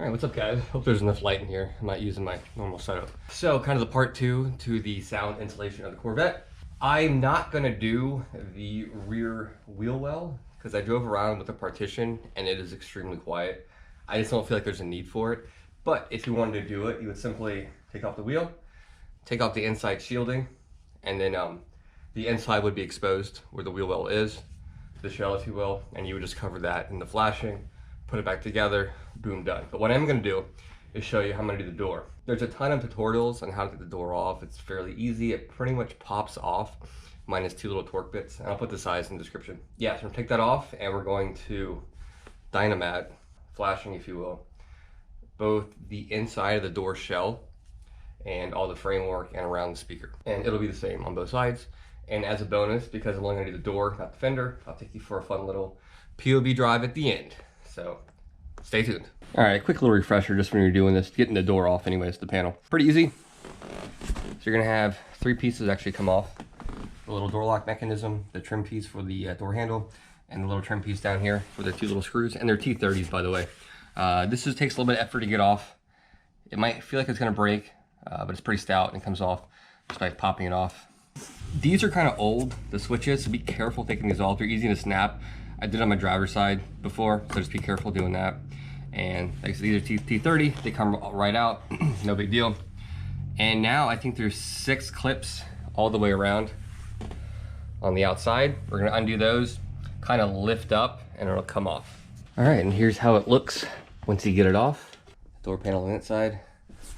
All right, what's up guys? Hope there's enough light in here. I'm not using my normal setup. So kind of the part 2 to the sound insulation of the Corvette. I'm not gonna do the rear wheel well because I drove around with a partition and it is extremely quiet. I just don't feel like there's a need for it. But if you wanted to do it, you would simply take off the wheel, take off the inside shielding, and then the inside would be exposed where the wheel well is, the shell if you will, and you would just cover that in the flashing, put it back together, boom, done. But what I'm gonna do is show you how I'm gonna do the door. There's a ton of tutorials on how to get the door off. It's fairly easy. It pretty much pops off, minus 2 little torque bits, and I'll put the size in the description. Yeah, so I'm gonna take that off and we're going to dynamat, flashing if you will, both the inside of the door shell and all the framework and around the speaker. And it'll be the same on both sides. And as a bonus, because I'm only gonna do the door, not the fender, I'll take you for a fun little POV drive at the end. So stay tuned. All right, quick little refresher just when you're doing this, getting the door off anyways, the panel. Pretty easy. So you're gonna have 3 pieces actually come off. The little door lock mechanism, the trim piece for the door handle, and the little trim piece down here for the 2 little screws. And they're T30s, by the way. This just takes a little bit of effort to get off. It might feel like it's gonna break, but it's pretty stout and it comes off just by popping it off. These are kind of old, the switches, so be careful taking these off. They're easy to snap. I did it on my driver's side before, so just be careful doing that. And like I said, these are T30, they come right out, no big deal. And now I think there's 6 clips all the way around on the outside. We're gonna undo those, kind of lift up, and it'll come off. All right, and here's how it looks once you get it off. Door panel on the inside,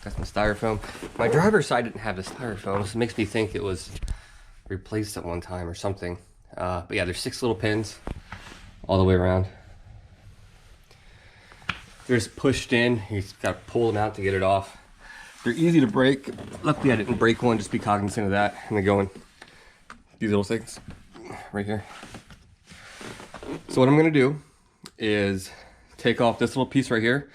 got some styrofoam. My driver's side didn't have the styrofoam, so it makes me think it was replaced at one time or something. But yeah, there's 6 little pins all the way around. They're just pushed in. You just gotta pull them out to get it off. They're easy to break. Luckily I didn't break one, just be cognizant of that. And they go in these little things right here. So what I'm gonna do is take off this little piece right here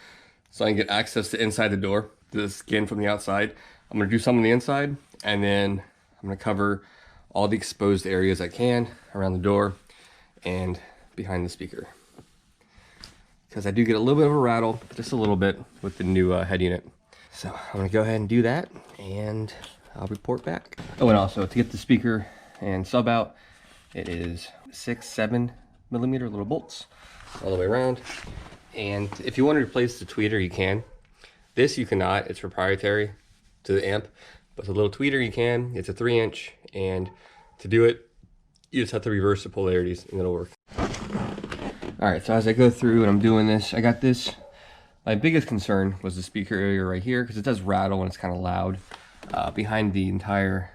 so I can get access to inside the door, the skin from the outside. I'm gonna do some on the inside, and then I'm gonna cover all the exposed areas I can around the door and behind the speaker. Because I do get a little bit of a rattle, just a little bit, with the new head unit. So I'm gonna go ahead and do that, and I'll report back. Oh, and also to get the speaker and sub out, it is 6-7 millimeter little bolts all the way around. And if you want to replace the tweeter, you can. This you cannot, it's proprietary to the amp, but the little tweeter you can. It's a 3-inch, and to do it, you just have to reverse the polarities and it'll work. All right, so as I go through and I'm doing this, I got this. My biggest concern was the speaker area right here, because it does rattle when it's kind of loud. Behind the entire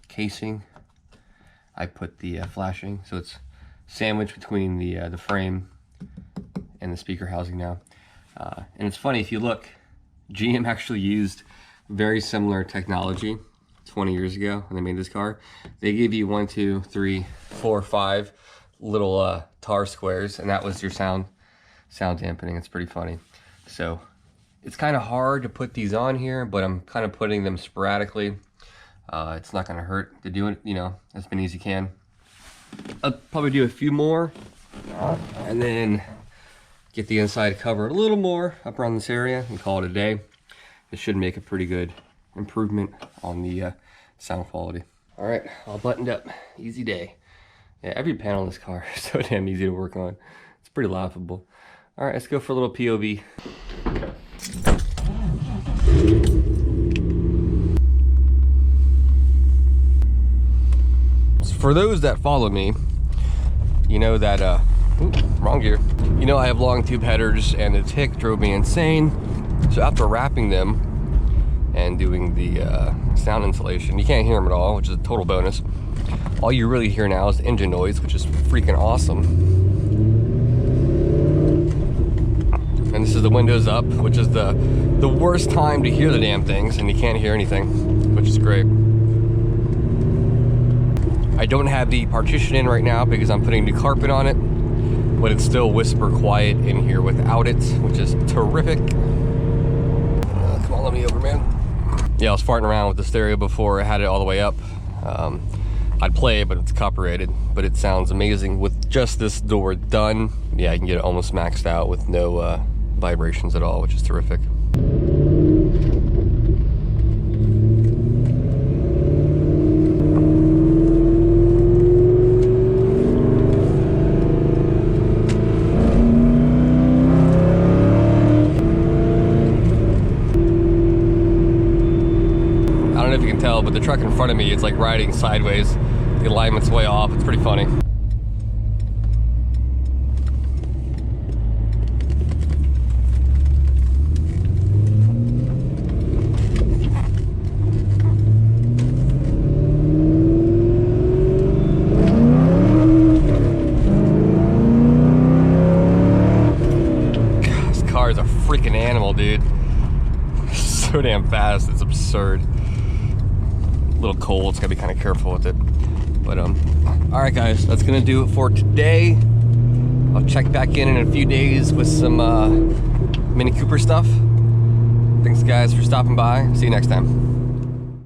casing, I put the flashing, so it's sandwiched between the frame and the speaker housing now. And it's funny, if you look, GM actually used very similar technology 20 years ago when they made this car. They gave you 1, 2, 3, 4, 5 little tar squares, and that was your sound dampening. It's pretty funny. So it's kind of hard to put these on here, but I'm kind of putting them sporadically. It's not going to hurt to do it, you know, as many as you can. I'll probably do a few more, and then get the inside covered a little more up around this area and call it a day. It should make a pretty good improvement on the sound quality. All right, all buttoned up, easy day. Yeah, every panel in this car is so damn easy to work on. It's pretty laughable. All right, let's go for a little POV. For those that follow me, you know that, wrong gear. You know I have long tube headers, and the tick drove me insane. So after wrapping them and doing the sound insulation, you can't hear them at all, which is a total bonus. All you really hear now is the engine noise, which is freaking awesome. And this is the windows up, which is the worst time to hear the damn things, and you can't hear anything, which is great. I don't have the partition in right now because I'm putting new carpet on it, but it's still whisper quiet in here without it, which is terrific. Come on, let me over, man. Yeah, I was farting around with the stereo before. I had it all the way up. I'd play it, but it's copyrighted, but it sounds amazing with just this door done. Yeah, I can get it almost maxed out with no vibrations at all, which is terrific. I don't know if you can tell, but the truck in front of me, it's like riding sideways. The alignment's way off. It's pretty funny. God, this car is a freaking animal, dude. So damn fast, it's absurd. A little cold, so gotta be kind of careful with it. But all right guys, that's gonna do it for today. I'll check back in a few days with some Mini Cooper stuff. Thanks guys for stopping by. See you next time.